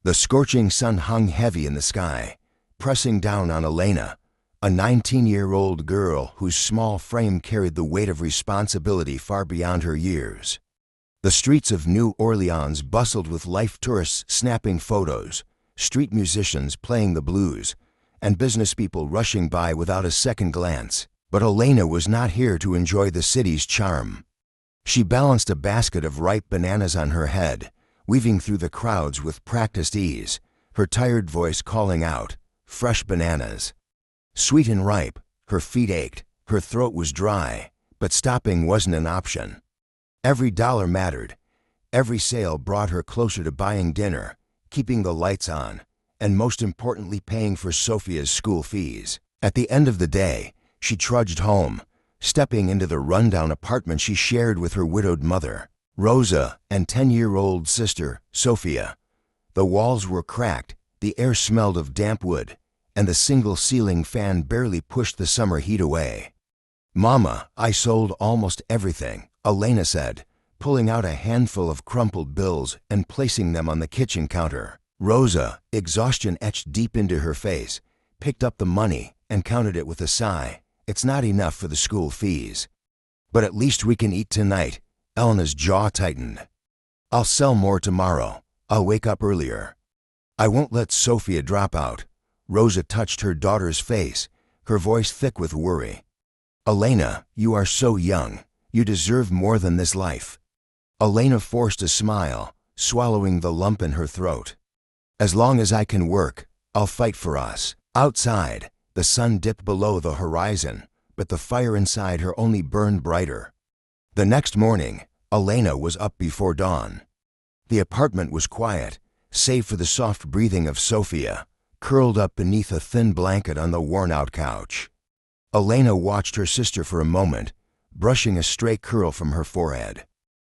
The scorching sun hung heavy in the sky, pressing down on Elena, a 19-year-old girl whose small frame carried the weight of responsibility far beyond her years. The streets of New Orleans bustled with life tourists snapping photos, street musicians playing the blues, and business people rushing by without a second glance. But Elena was not here to enjoy the city's charm. She balanced a basket of ripe bananas on her head, weaving through the crowds with practiced ease, her tired voice calling out, "Fresh bananas." Sweet and ripe, her feet ached, her throat was dry, but stopping wasn't an option. Every dollar mattered. Every sale brought her closer to buying dinner, keeping the lights on, and most importantly paying for Sofia's school fees. At the end of the day, she trudged home, stepping into the rundown apartment she shared with her widowed mother, Rosa, and 10-year-old sister, Sofia. The walls were cracked, the air smelled of damp wood, and the single ceiling fan barely pushed the summer heat away. "Mama, I sold almost everything," Elena said, pulling out a handful of crumpled bills and placing them on the kitchen counter. Rosa, exhaustion etched deep into her face, picked up the money and counted it with a sigh. "It's not enough for the school fees. But at least we can eat tonight." Elena's jaw tightened. "I'll sell more tomorrow. I'll wake up earlier. I won't let Sofia drop out." Rosa touched her daughter's face, her voice thick with worry. "Elena, you are so young. You deserve more than this life." Elena forced a smile, swallowing the lump in her throat. "As long as I can work, I'll fight for us." Outside, the sun dipped below the horizon, but the fire inside her only burned brighter. The next morning, Elena was up before dawn. The apartment was quiet, save for the soft breathing of Sofia, curled up beneath a thin blanket on the worn-out couch. Elena watched her sister for a moment, brushing a stray curl from her forehead.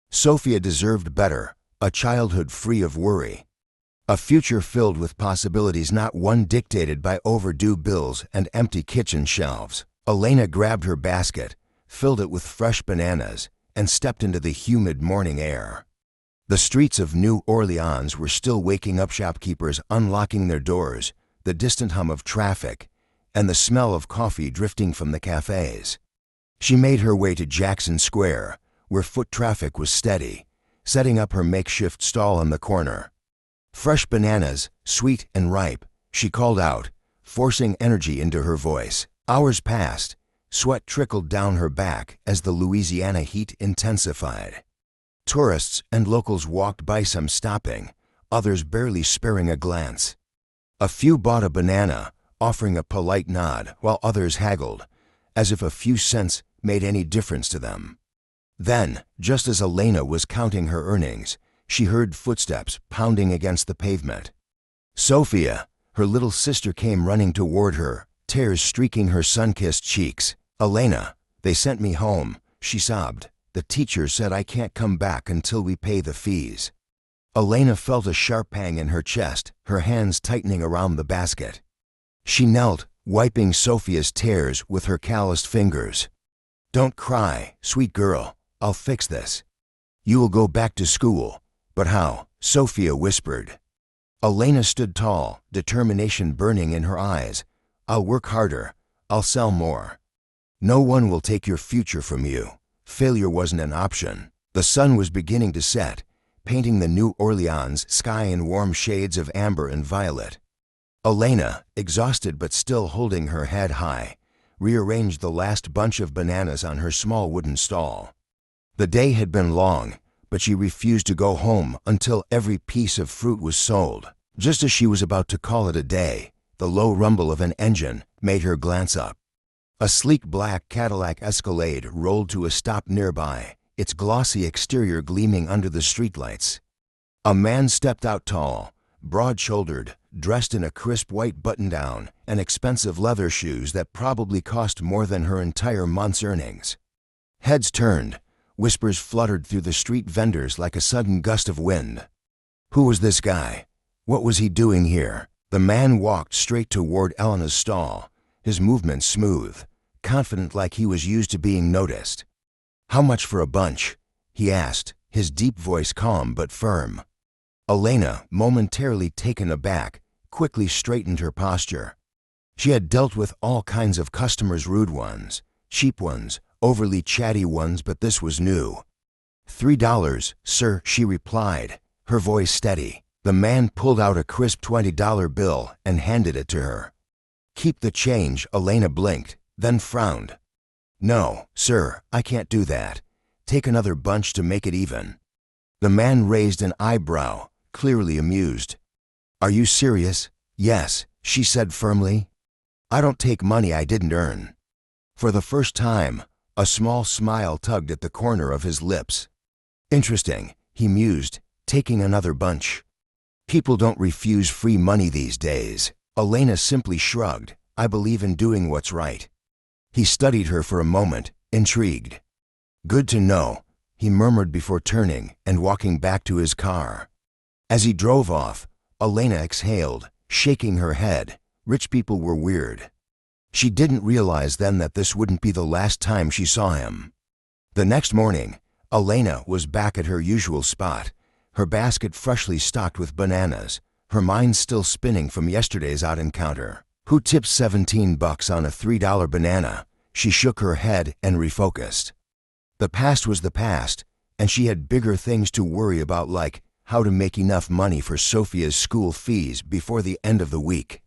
Sofia deserved better, a childhood free of worry. A future filled with possibilities, not one dictated by overdue bills and empty kitchen shelves. Elena grabbed her basket, filled it with fresh bananas, and stepped into the humid morning air. The streets of New Orleans were still waking up, shopkeepers unlocking their doors, the distant hum of traffic, and the smell of coffee drifting from the cafes. She made her way to Jackson Square, where foot traffic was steady, setting up her makeshift stall on the corner. "Fresh bananas, sweet and ripe," she called out, forcing energy into her voice. Hours passed. Sweat trickled down her back as the Louisiana heat intensified. Tourists and locals walked by, some stopping, others barely sparing a glance. A few bought a banana, offering a polite nod, while others haggled, as if a few cents made any difference to them. Then, just as Elena was counting her earnings, she heard footsteps pounding against the pavement. Sofia, her little sister, came running toward her, tears streaking her sun-kissed cheeks. "Elena, they sent me home," she sobbed. "The teacher said I can't come back until we pay the fees." Elena felt a sharp pang in her chest, her hands tightening around the basket. She knelt, wiping Sofia's tears with her calloused fingers. "Don't cry, sweet girl. I'll fix this. You will go back to school." "But how?" Sofia whispered. Elena stood tall, determination burning in her eyes. "I'll work harder. I'll sell more. No one will take your future from you." Failure wasn't an option. The sun was beginning to set, painting the New Orleans sky in warm shades of amber and violet. Elena, exhausted but still holding her head high, rearranged the last bunch of bananas on her small wooden stall. The day had been long, but she refused to go home until every piece of fruit was sold. Just as she was about to call it a day, the low rumble of an engine made her glance up. A sleek black Cadillac Escalade rolled to a stop nearby, its glossy exterior gleaming under the streetlights. A man stepped out, tall, broad-shouldered, dressed in a crisp white button-down and expensive leather shoes that probably cost more than her entire month's earnings. Heads turned, whispers fluttered through the street vendors like a sudden gust of wind. Who was this guy? What was he doing here? The man walked straight toward Elena's stall, his movements smooth, confident, like he was used to being noticed. "How much for a bunch?" he asked, his deep voice calm but firm. Elena, momentarily taken aback, quickly straightened her posture. She had dealt with all kinds of customers, rude ones, cheap ones, overly chatty ones, but this was new. $3, sir, she replied, her voice steady. The man pulled out a crisp $20 bill and handed it to her. Keep the change, Elena blinked, then frowned. No, sir, I can't do that. Take another bunch to make it even. The man raised an eyebrow, clearly amused. Are you serious? Yes, she said firmly. I don't take money I didn't earn. For the first time, a small smile tugged at the corner of his lips. Interesting, he mused, taking another bunch. People don't refuse free money these days. Elena simply shrugged. I believe in doing what's right. He studied her for a moment, intrigued. Good to know, he murmured before turning and walking back to his car. As he drove off, Elena exhaled, shaking her head. Rich people were weird. She didn't realize then that this wouldn't be the last time she saw him. The next morning, Elena was back at her usual spot, her basket freshly stocked with bananas, her mind still spinning from yesterday's odd encounter. Who tipped $17 on a $3 banana? She shook her head and refocused. The past was the past, and she had bigger things to worry about, like how to make enough money for Sofia's school fees before the end of the week.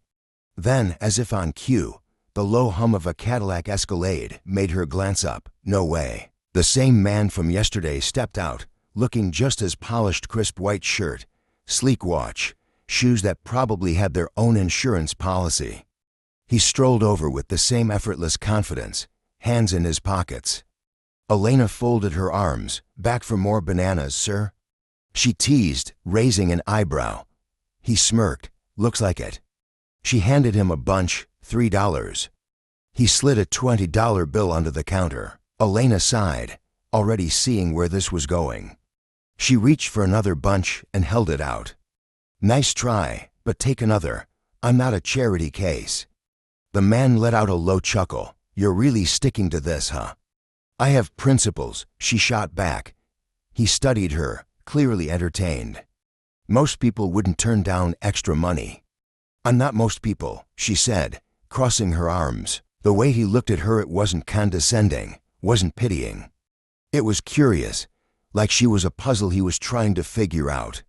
Then, as if on cue, the low hum of a Cadillac Escalade made her glance up. No way. The same man from yesterday stepped out, looking just as polished, crisp white shirt, sleek watch, shoes that probably had their own insurance policy. He strolled over with the same effortless confidence, hands in his pockets. Elena folded her arms. Back for more bananas, sir? She teased, raising an eyebrow. He smirked. Looks like it. She handed him a bunch, $3. He slid a $20 bill onto the counter. Elena sighed, already seeing where this was going. She reached for another bunch and held it out. Nice try, but take another. I'm not a charity case. The man let out a low chuckle. You're really sticking to this, huh? I have principles, she shot back. He studied her, clearly entertained. Most people wouldn't turn down extra money. I'm not most people, she said, crossing her arms. The way he looked at her, it wasn't condescending, wasn't pitying. It was curious, like she was a puzzle he was trying to figure out.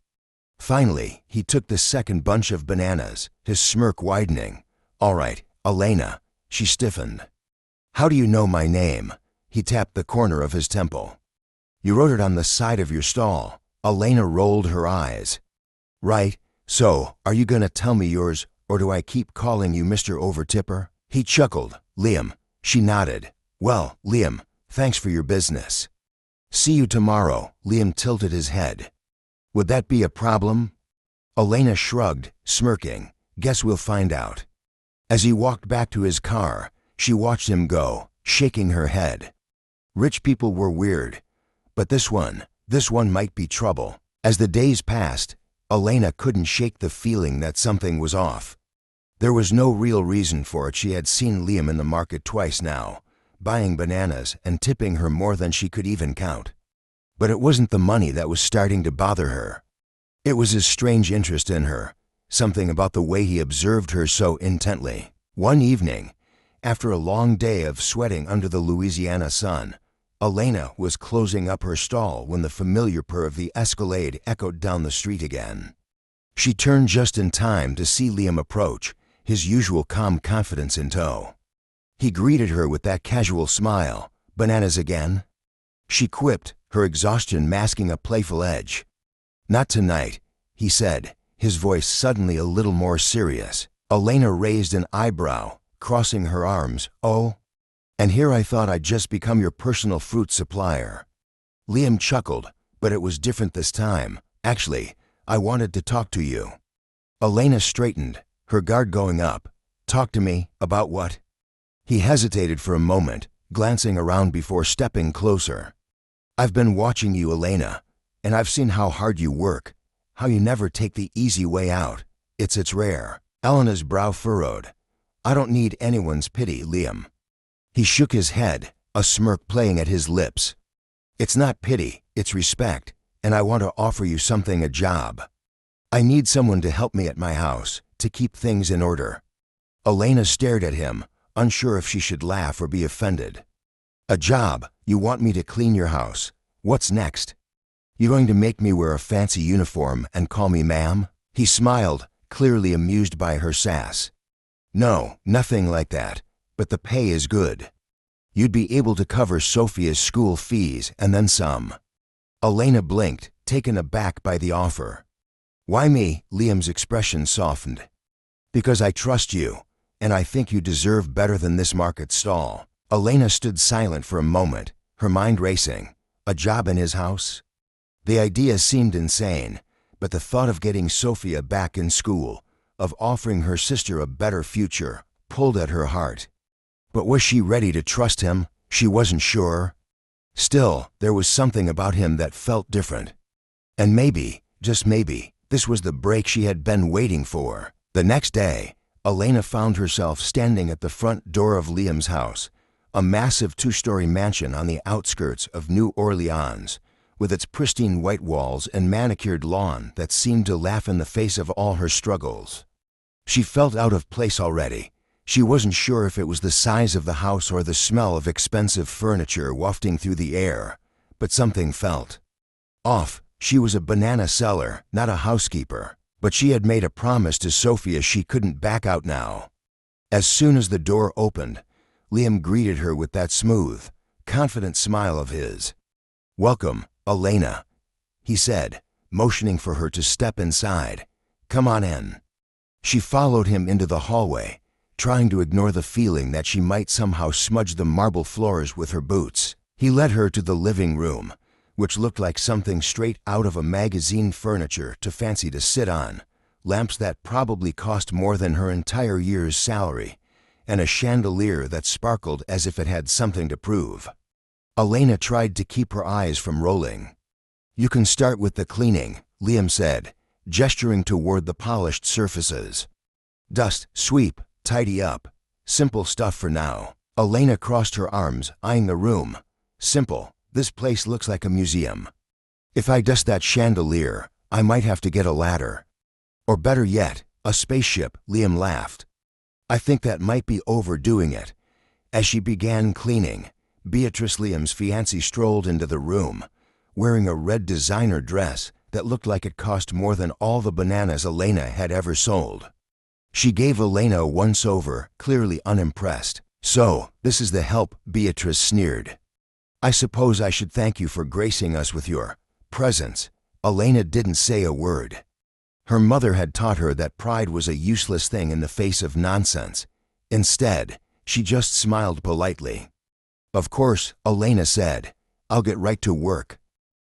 Finally, he took the second bunch of bananas, his smirk widening. All right, Elena, she stiffened. How do you know my name? He tapped the corner of his temple. You wrote it on the side of your stall. Elena rolled her eyes. Right, so, are you gonna tell me yours, or do I keep calling you Mr. Overtipper? He chuckled. Liam. She nodded. Well, Liam, thanks for your business. See you tomorrow. Liam tilted his head. Would that be a problem? Elena shrugged, smirking. Guess we'll find out. As he walked back to his car, she watched him go, shaking her head. Rich people were weird, but this one might be trouble. As the days passed, Elena couldn't shake the feeling that something was off. There was no real reason for it. She had seen Liam in the market twice now, buying bananas and tipping her more than she could even count. But it wasn't the money that was starting to bother her. It was his strange interest in her, something about the way he observed her so intently. One evening, after a long day of sweating under the Louisiana sun, Elena was closing up her stall when the familiar purr of the Escalade echoed down the street again. She turned just in time to see Liam approach, his usual calm confidence in tow. He greeted her with that casual smile. Bananas again? She quipped, her exhaustion masking a playful edge. Not tonight, he said, his voice suddenly a little more serious. Elena raised an eyebrow, crossing her arms. Oh? And here I thought I'd just become your personal fruit supplier. Liam chuckled, but it was different this time. Actually, I wanted to talk to you. Elena straightened, her guard going up. Talk to me, about what? He hesitated for a moment, glancing around before stepping closer. I've been watching you, Elena, and I've seen how hard you work, how you never take the easy way out. It's rare. Elena's brow furrowed. I don't need anyone's pity, Liam. He shook his head, a smirk playing at his lips. It's not pity, it's respect, and I want to offer you something, a job. I need someone to help me at my house, to keep things in order. Elena stared at him, unsure if she should laugh or be offended. A job? You want me to clean your house? What's next? You going to make me wear a fancy uniform and call me ma'am? He smiled, clearly amused by her sass. No, nothing like that, but the pay is good. You'd be able to cover Sofia's school fees and then some. Elena blinked, taken aback by the offer. Why me? Liam's expression softened. Because I trust you, and I think you deserve better than this market stall. Elena stood silent for a moment, her mind racing. A job in his house? The idea seemed insane, but the thought of getting Sofia back in school, of offering her sister a better future, pulled at her heart. But was she ready to trust him? She wasn't sure. Still, there was something about him that felt different. And maybe, just maybe, this was the break she had been waiting for. The next day, Elena found herself standing at the front door of Liam's house, a massive two-story mansion on the outskirts of New Orleans, with its pristine white walls and manicured lawn that seemed to laugh in the face of all her struggles. She felt out of place already. She wasn't sure if it was the size of the house or the smell of expensive furniture wafting through the air, but something felt off. She was a banana seller, not a housekeeper, but she had made a promise to Sofia she couldn't back out now. As soon as the door opened, Liam greeted her with that smooth, confident smile of his. "Welcome, Elena," he said, motioning for her to step inside. "Come on in." She followed him into the hallway, trying to ignore the feeling that she might somehow smudge the marble floors with her boots. He led her to the living room, which looked like something straight out of a magazine. Furniture to fancy to sit on, lamps that probably cost more than her entire year's salary, and a chandelier that sparkled as if it had something to prove. Elena tried to keep her eyes from rolling. "You can start with the cleaning," Liam said, gesturing toward the polished surfaces. "Dust, sweep, tidy up. Simple stuff for now." Elena crossed her arms, eyeing the room. "Simple. This place looks like a museum. If I dust that chandelier, I might have to get a ladder. Or better yet, a spaceship," Liam laughed. "I think that might be overdoing it." As she began cleaning, Beatrice, Liam's fiancée, strolled into the room, wearing a red designer dress that looked like it cost more than all the bananas Elena had ever sold. She gave Elena a once-over, clearly unimpressed. "So, this is the help," Beatrice sneered. "I suppose I should thank you for gracing us with your presence." Elena didn't say a word. Her mother had taught her that pride was a useless thing in the face of nonsense. Instead, she just smiled politely. "Of course," Elena said. "I'll get right to work."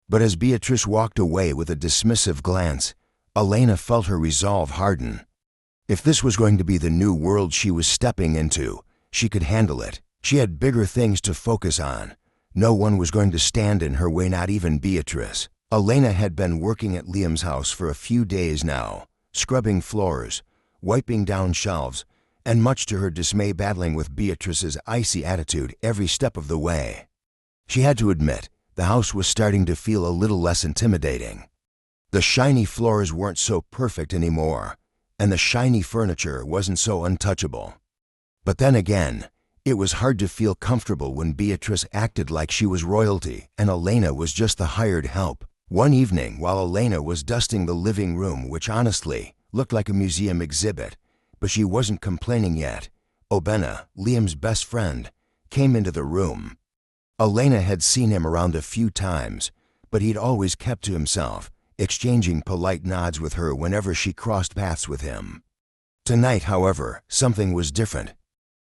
But as Beatrice walked away with a dismissive glance, Elena felt her resolve harden. If this was going to be the new world she was stepping into, she could handle it. She had bigger things to focus on. No one was going to stand in her way, not even Beatrice. Elena had been working at Liam's house for a few days now, scrubbing floors, wiping down shelves, and much to her dismay battling with Beatrice's icy attitude every step of the way. She had to admit, the house was starting to feel a little less intimidating. The shiny floors weren't so perfect anymore, and the shiny furniture wasn't so untouchable. But then again, it was hard to feel comfortable when Beatrice acted like she was royalty and Elena was just the hired help. One evening, while Elena was dusting the living room, which honestly looked like a museum exhibit, but she wasn't complaining yet, Obena, Liam's best friend, came into the room. Elena had seen him around a few times, but he'd always kept to himself, exchanging polite nods with her whenever she crossed paths with him. Tonight, however, something was different.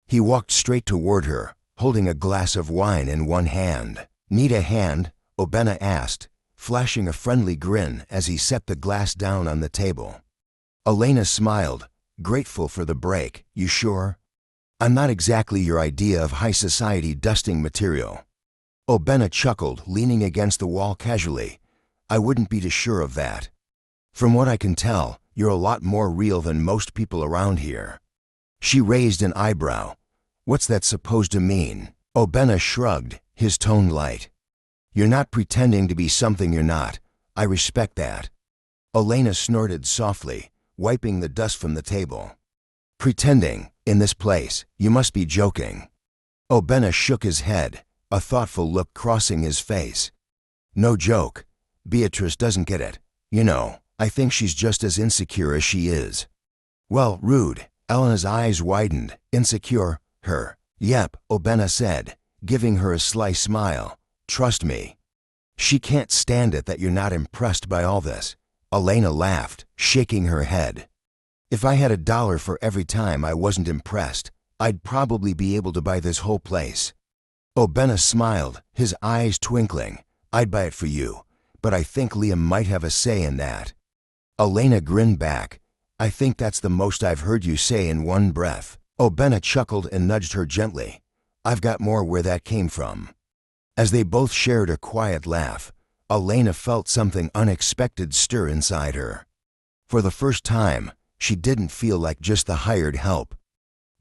He walked straight toward her, holding a glass of wine in one hand. "Need a hand?" Obena asked, flashing a friendly grin as he set the glass down on the table. Elena smiled, grateful for the break. "You sure? I'm not exactly your idea of high society dusting material." Obena chuckled, leaning against the wall casually. "I wouldn't be too sure of that. From what I can tell, you're a lot more real than most people around here." She raised an eyebrow. "What's that supposed to mean?" Obena shrugged, his tone light. "You're not pretending to be something you're not. I respect that." Elena snorted softly, wiping the dust from the table. Pretending, in this place, you must be joking. Elena shook his head, a thoughtful look crossing his face. No joke. Beatrice doesn't get it. You know, I think she's just as insecure as she is. Well, rude. Elena's eyes widened. Insecure? Her? Yep, Elena said, giving her a sly smile. Trust me. She can't stand it that you're not impressed by all this. Elena laughed, shaking her head. If I had $1 for every time I wasn't impressed, I'd probably be able to buy this whole place. Elena smiled, his eyes twinkling. I'd buy it for you, but I think Liam might have a say in that. Elena grinned back. I think that's the most I've heard you say in one breath. Elena chuckled and nudged her gently. I've got more where that came from. As they both shared a quiet laugh, Elena felt something unexpected stir inside her. For the first time, she didn't feel like just the hired help.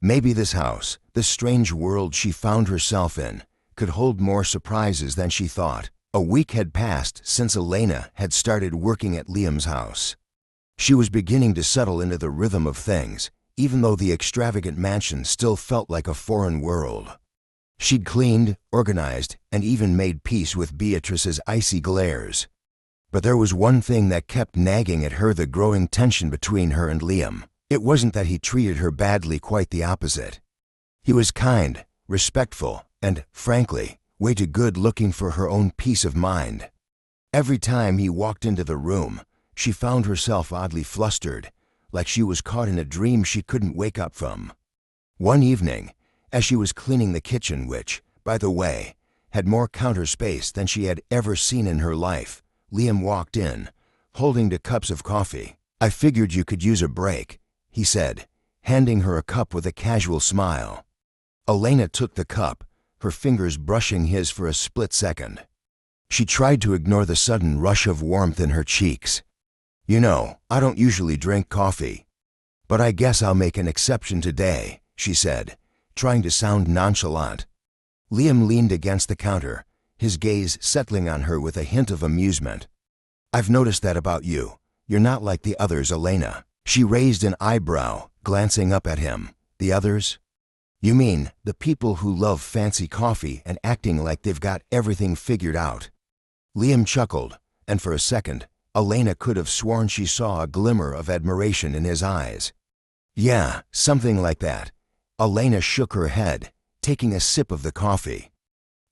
Maybe this house, this strange world she found herself in, could hold more surprises than she thought. A week had passed since Elena had started working at Liam's house. She was beginning to settle into the rhythm of things, even though the extravagant mansion still felt like a foreign world. She'd cleaned, organized, and even made peace with Beatrice's icy glares. But there was one thing that kept nagging at her, the growing tension between her and Liam. It wasn't that he treated her badly, quite the opposite. He was kind, respectful, and, frankly, way too good looking for her own peace of mind. Every time he walked into the room, she found herself oddly flustered, like she was caught in a dream she couldn't wake up from. One evening, as she was cleaning the kitchen, which, by the way, had more counter space than she had ever seen in her life, Liam walked in, holding 2 cups of coffee. I figured you could use a break, he said, handing her a cup with a casual smile. Elena took the cup, her fingers brushing his for a split second. She tried to ignore the sudden rush of warmth in her cheeks. You know, I don't usually drink coffee, but I guess I'll make an exception today, she said, trying to sound nonchalant. Liam leaned against the counter, his gaze settling on her with a hint of amusement. I've noticed that about you. You're not like the others, Elena. She raised an eyebrow, glancing up at him. The others? You mean the people who love fancy coffee and acting like they've got everything figured out? Liam chuckled, and for a second, Elena could have sworn she saw a glimmer of admiration in his eyes. Yeah, something like that. Elena shook her head, taking a sip of the coffee.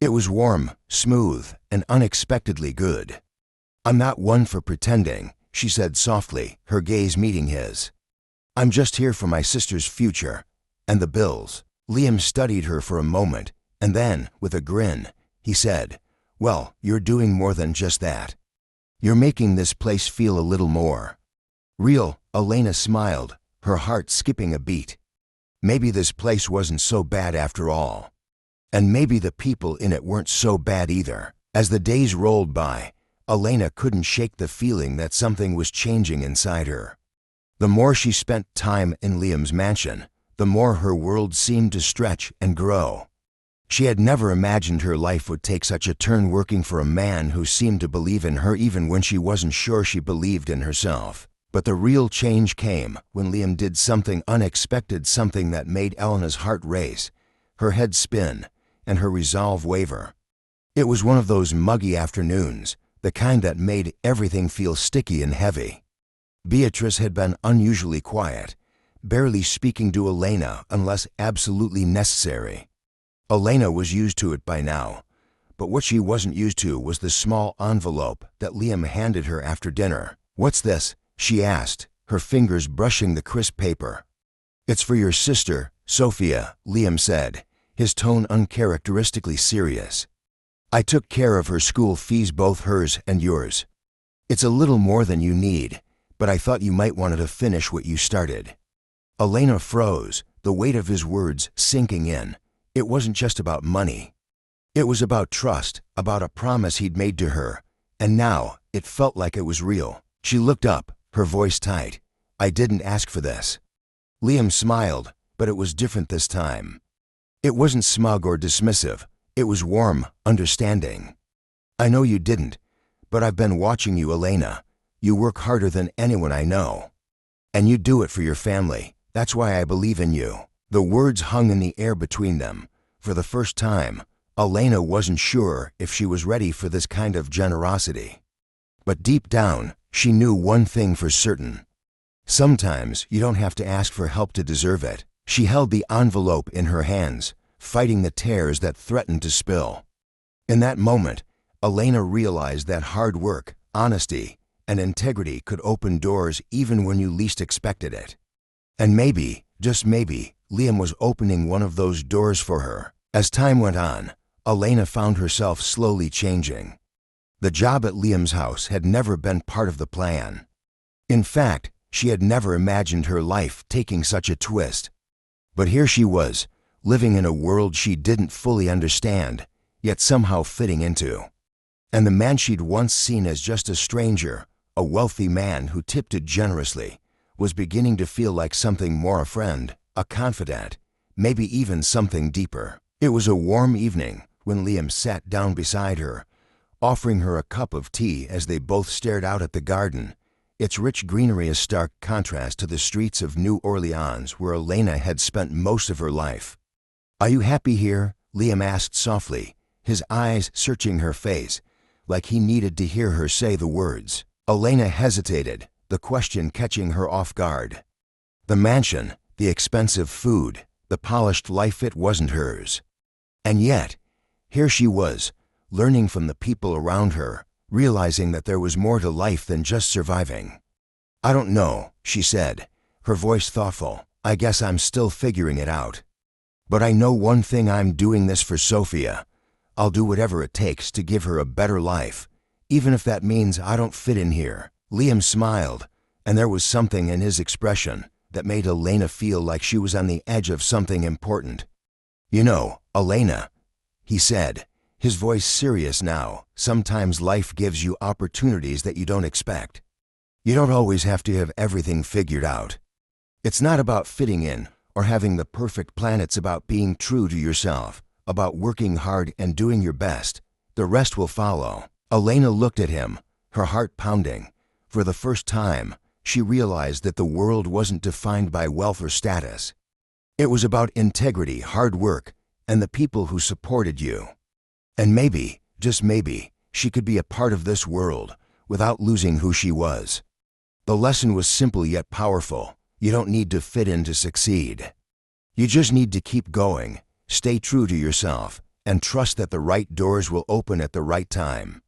It was warm, smooth, and unexpectedly good. I'm not one for pretending, she said softly, her gaze meeting his. I'm just here for my sister's future, and the bills. Liam studied her for a moment, and then, with a grin, he said, Well, you're doing more than just that. You're making this place feel a little more real. Elena smiled, her heart skipping a beat. Maybe this place wasn't so bad after all. And maybe the people in it weren't so bad either. As the days rolled by, Elena couldn't shake the feeling that something was changing inside her. The more she spent time in Liam's mansion, the more her world seemed to stretch and grow. She had never imagined her life would take such a turn working for a man who seemed to believe in her even when she wasn't sure she believed in herself. But the real change came when Liam did something unexpected, something that made Elena's heart race, her head spin, and her resolve waver. It was one of those muggy afternoons, the kind that made everything feel sticky and heavy. Beatrice had been unusually quiet, barely speaking to Elena unless absolutely necessary. Elena was used to it by now, but what she wasn't used to was the small envelope that Liam handed her after dinner. What's this? She asked, her fingers brushing the crisp paper. It's for your sister, Sofia, Liam said, his tone uncharacteristically serious. I took care of her school fees, both hers and yours. It's a little more than you need, but I thought you might want to finish what you started. Elena froze, the weight of his words sinking in. It wasn't just about money. It was about trust, about a promise he'd made to her, and now it felt like it was real. She looked up, her voice tight. I didn't ask for this. Liam smiled, but it was different this time. It wasn't smug or dismissive. It was warm, understanding. I know you didn't, but I've been watching you, Elena. You work harder than anyone I know. And you do it for your family. That's why I believe in you." The words hung in the air between them. For the first time, Elena wasn't sure if she was ready for this kind of generosity. But deep down, she knew one thing for certain. Sometimes you don't have to ask for help to deserve it. She held the envelope in her hands, fighting the tears that threatened to spill. In that moment, Elena realized that hard work, honesty, and integrity could open doors even when you least expected it. And maybe, just maybe, Liam was opening one of those doors for her. As time went on, Elena found herself slowly changing. The job at Liam's house had never been part of the plan. In fact, she had never imagined her life taking such a twist. But here she was, living in a world she didn't fully understand, yet somehow fitting into. And the man she'd once seen as just a stranger, a wealthy man who tipped it generously, was beginning to feel like something more: a friend, a confidant, maybe even something deeper. It was a warm evening when Liam sat down beside her, offering her a cup of tea as they both stared out at the garden, its rich greenery a stark contrast to the streets of New Orleans where Elena had spent most of her life. "Are you happy here?" Liam asked softly, his eyes searching her face, like he needed to hear her say the words. Elena hesitated, the question catching her off guard. The mansion, the expensive food, the polished life, it wasn't hers. And yet, here she was, learning from the people around her, realizing that there was more to life than just surviving. "I don't know," she said, her voice thoughtful. "I guess I'm still figuring it out. But I know one thing: I'm doing this for Sofia. I'll do whatever it takes to give her a better life, even if that means I don't fit in here." Liam smiled, and there was something in his expression that made Elena feel like she was on the edge of something important. "You know, Elena," he said, his voice serious now, "sometimes life gives you opportunities that you don't expect. You don't always have to have everything figured out. It's not about fitting in or having the perfect plan. It's about being true to yourself, about working hard and doing your best. The rest will follow." Elena looked at him, her heart pounding. For the first time, she realized that the world wasn't defined by wealth or status. It was about integrity, hard work, and the people who supported you. And maybe, just maybe, she could be a part of this world without losing who she was. The lesson was simple yet powerful. You don't need to fit in to succeed. You just need to keep going, stay true to yourself, and trust that the right doors will open at the right time.